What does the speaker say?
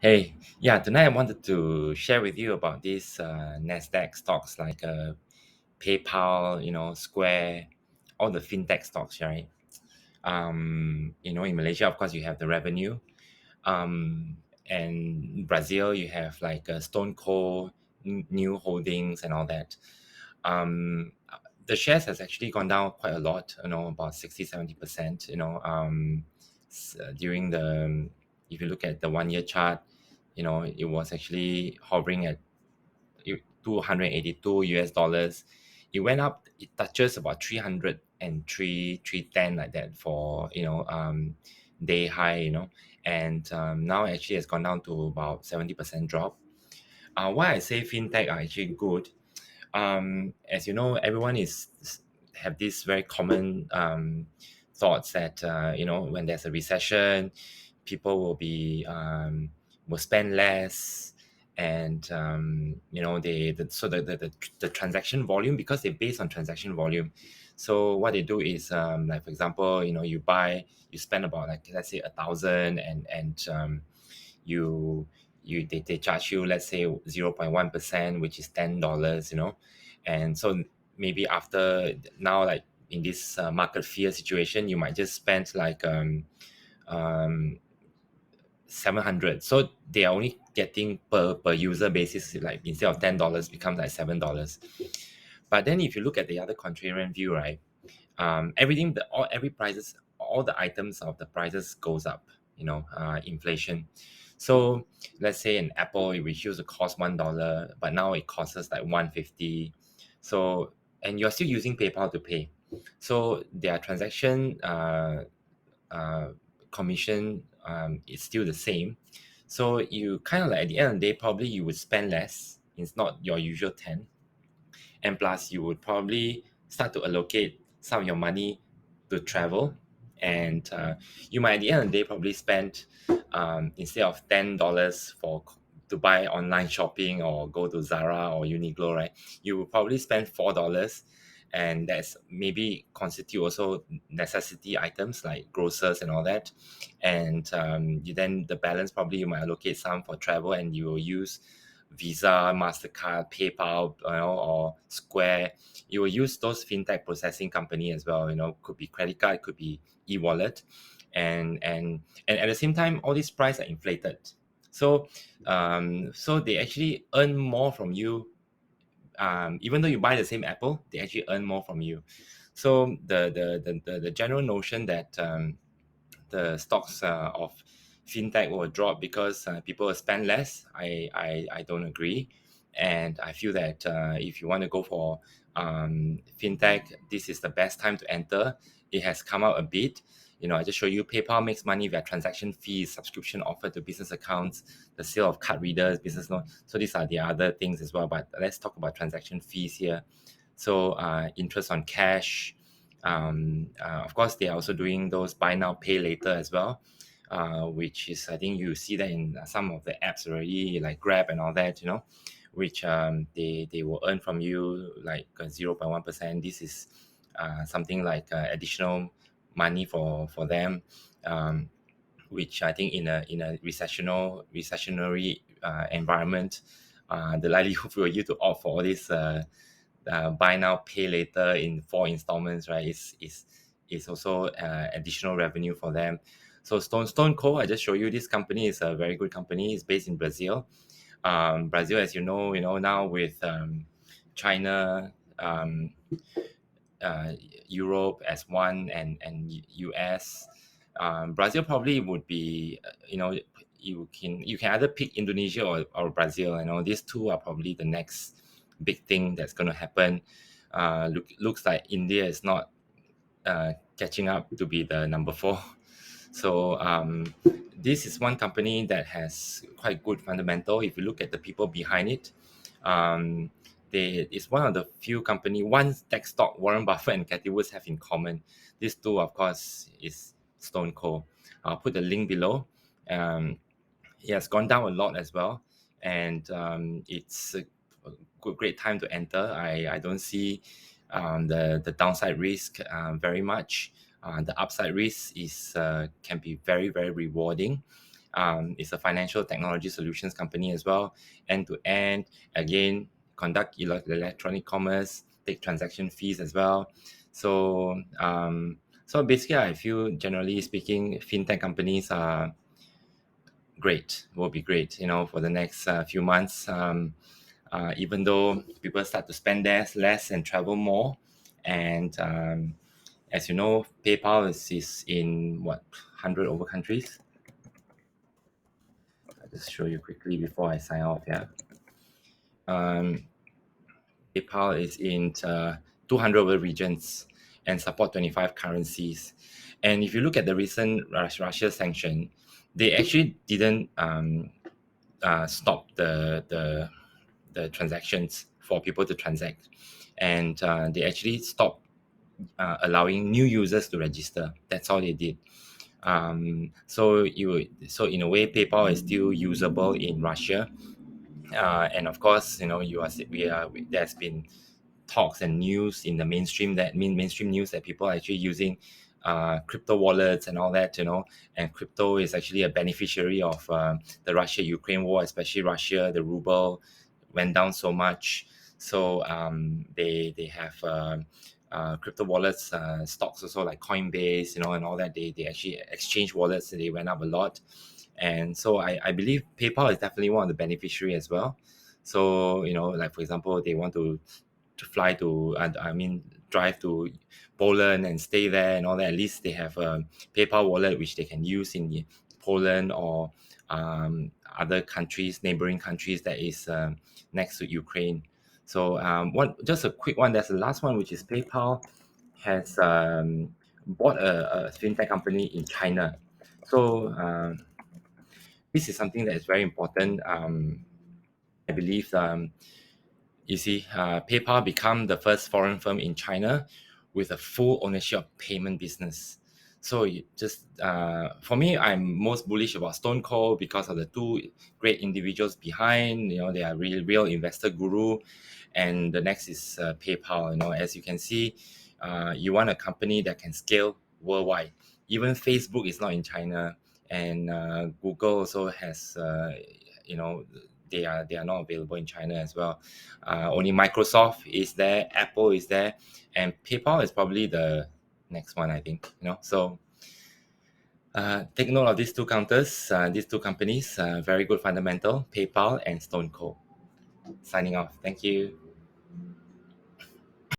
Hey, yeah, tonight I wanted to share with you about these Nasdaq stocks like PayPal, Square, all the fintech stocks, right? In Malaysia, of course, you have the revenue. And Brazil, you have like StoneCo, New Holdings, and all that. Um, the shares has actually gone down quite a lot, about 60, 70%, during the, if you look at the 1 year chart, it was actually hovering at 282 US dollars. It went up, it touches about 303, 310 like that for, day high, and now actually has gone down to about 70% drop. Why I say fintech are actually good, as you know, everyone is have this very common thoughts that when there's a recession, people will spend less, and the transaction volume, because they based on transaction volume. So what they do is, like for example, you spend about, like, let's say 1,000, and you they charge you, let's say 0.1%, which is $10, and so maybe after now, like in this market fear situation, you might just spend like um 700. So they are only getting per user basis, like instead of $10 becomes like $7. But then if you look at the other contrarian view, right, everything, every prices, all the items of the prices goes up, inflation. So let's say an apple, which used to cost $1, but now it costs us like 150. So, and you're still using PayPal to pay, so their transaction uh, commission is still the same. So you kind of like, at the end of the day, probably you would spend less. It's not your usual 10, and plus you would probably start to allocate some of your money to travel, and you might at the end of the day probably spend, instead of $10 to buy online shopping or go to Zara or Uniqlo, right, you will probably spend $4, and that's maybe constitute also necessity items like grocers and all that, and you then the balance, probably you might allocate some for travel, and you will use Visa, Mastercard, PayPal, or Square. You will use those fintech processing company as well. Could be credit card, could be e-wallet, and at the same time, all these prices are inflated. So, so they actually earn more from you. Even though you buy the same Apple, they actually earn more from you. So the general notion that the stocks of fintech will drop because people will spend less, I don't agree. And I feel that if you want to go for fintech, this is the best time to enter. It has come out a bit. I just show you PayPal makes money via transaction fees, subscription offered to business accounts, the sale of card readers, business loan. So these are the other things as well. But let's talk about transaction fees here. So interest on cash. Of course, they are also doing those buy now, pay later as well, which is, I think you see that in some of the apps already, like Grab and all that, which they will earn from you like 0.1%. This is something like additional money for them, um, which I think in a recessionary environment, the likelihood for you to opt for all this buy now pay later in 4 installments, right, is also additional revenue for them. So StoneCo, I just show you, this company is a very good company. It's based in Brazil. Brazil, as you know now, with China, Europe as one, and US. Brazil probably would be, you can either pick Indonesia or Brazil. These two are probably the next big thing that's going to happen. Looks like India is not catching up to be the number four. So this is one company that has quite good fundamental. If you look at the people behind it, um, it's one of the few company, one tech stock Warren Buffett and Cathie Woods have in common. These two, of course, is StoneCo. I'll put the link below. Um, it has gone down a lot as well, and it's a great time to enter. I don't see the downside risk very much. The upside risk is can be very, very rewarding. It's a financial technology solutions company as well, end to end. Again, conduct electronic commerce, take transaction fees as well. So so basically, I feel generally speaking, fintech companies are great. Will be great. For the next few months. Even though people start to spend less and travel more, and as you know, PayPal is in what 100 over countries. I'll just show you quickly before I sign off. Yeah. Um, PayPal is in 200 over regions and support 25 currencies. And if you look at the recent Russia sanction, they actually didn't stop the transactions for people to transact, and they actually stopped allowing new users to register. That's all they did. So in a way, PayPal is still usable in Russia, and of course, you are we are there's been talks and news in the mainstream mainstream news that people are actually using crypto wallets and all that, and crypto is actually a beneficiary of the Russia-Ukraine war, especially Russia. The ruble went down so much, so they have crypto wallets, stocks also like Coinbase, and all that. They actually exchange wallets, and they went up a lot, and so I believe PayPal is definitely one of the beneficiary as well. So like for example, they want to fly to I mean drive to Poland and stay there and all that. At least they have a PayPal wallet which they can use in Poland or other countries, neighboring countries that is next to Ukraine. So one just a quick one. There's the last one, which is PayPal has bought a fintech company in China. So this is something that is very important. I believe you see, PayPal become the first foreign firm in China with a full ownership of payment business. So for me, I'm most bullish about StoneCo because of the two great individuals behind. They are real investor guru, and the next is PayPal. As you can see, you want a company that can scale worldwide. Even Facebook is not in China, and Google also has you know they are not available in China as well. Only Microsoft is there, Apple is there, and PayPal is probably the next one, I think. So take note of these two counters, these two companies. Very good fundamental, PayPal and StoneCo. Signing off. Thank you.